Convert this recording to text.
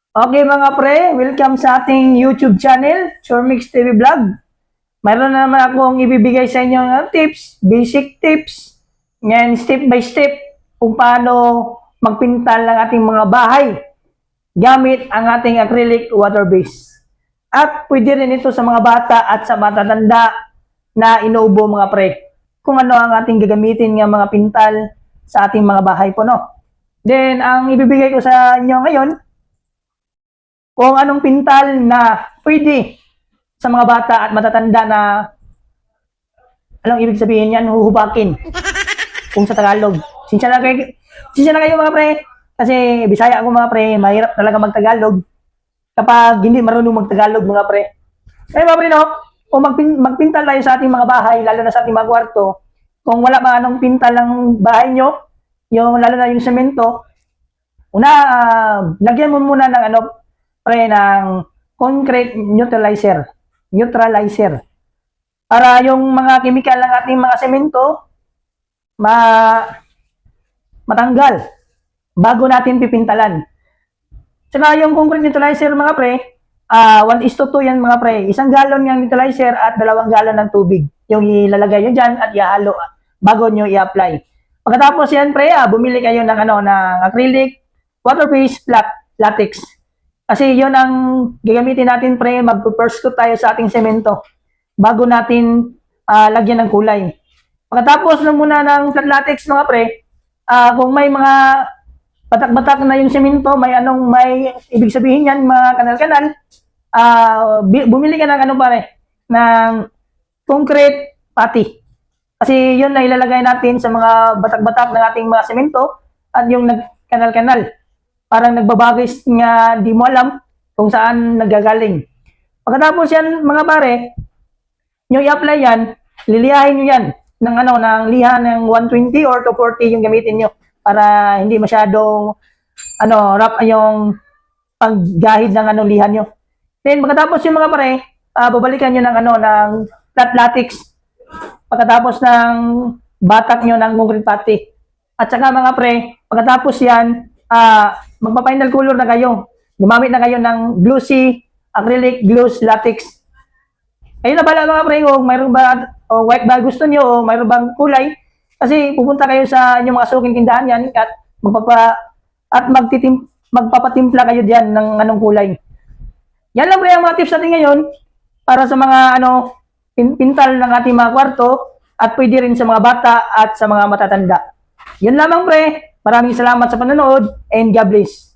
Okay mga pre, welcome sa ating YouTube channel, Chormix TV Vlog. Mayroon na naman akong ibibigay sa inyo ng tips, basic tips, ngayon step by step kung paano magpintal ng ating mga bahay gamit ang ating acrylic water base. At pwede rin ito sa mga bata at sa matatanda na inuubo mga pre. Kung ano ang ating gagamitin ng mga pintal sa ating mga bahay po, no? Then, ang ibibigay ko sa inyo ngayon, kung anong pintal na pwede sa mga bata at matatanda na anong ibig sabihin yan, huhubakin kung sa Tagalog. Sinsya na kayo mga pre, kasi Bisaya ako mga pre, mahirap talaga magtagalog kapag hindi marunong magtagalog mga pre. Kaya mga pre, no, kung magpintal tayo sa ating mga bahay, lalo na sa ating mga kwarto, kung wala mga anong pintal ng bahay nyo, yung lalo na yung semento, una, lagyan mo muna ng ano, pre, ng concrete neutralizer. Para yung mga chemical ng ating mga semento matanggal bago natin pipintalan. Saka yung concrete neutralizer mga pre, 1:2 yan mga pre. 1 galon ng neutralizer at 2 galon ng tubig. Yung ilalagay nyo dyan at ihalo bago nyo i-apply. Pagkatapos yan pre, bumili kayo ng acrylic water-based latex. Kasi yun ang gagamitin natin pre, mag-first coat tayo sa ating semento bago natin lagyan ng kulay. Pagkatapos na muna ng flat latex mga pre, kung may mga batak-batak na yung semento, may ibig sabihin yan, mga kanal-kanal, bumili ka ng pare, ng concrete putty. Kasi yun na ilalagay natin sa mga batak-batak ng ating mga semento at yung kanal-kanal. Parang nagbabagis nga di mo alam kung saan nagagaling. Pagkatapos yan mga pare, nyo i-apply yan, lilihain nyo yan ng liha ng 120 or 240 yung gamitin nyo para hindi masyadong rough yung paggahid ng liha nyo. Then pagkatapos yung mga pare, babalikan nyo ng flat latex pagkatapos ng batak nyo ng concrete putty. At saka mga pre, pagkatapos yan, magpa-final color na kayo. Gumamit na kayo ng glossy acrylic gloss latex. Ayun na pala mga pre, kung mayroon ba white ba gusto nyo o mayroon bang kulay, kasi pupunta kayo sa inyong mga suking tindahan yan at magpapatimpla kayo diyan ng anong kulay. Yan lang pre ang mga tips natin ngayon para sa mga pintal ng ating mga kwarto at pwede rin sa mga bata at sa mga matatanda. Yun lamang pre. Maraming salamat sa panonood and God bless.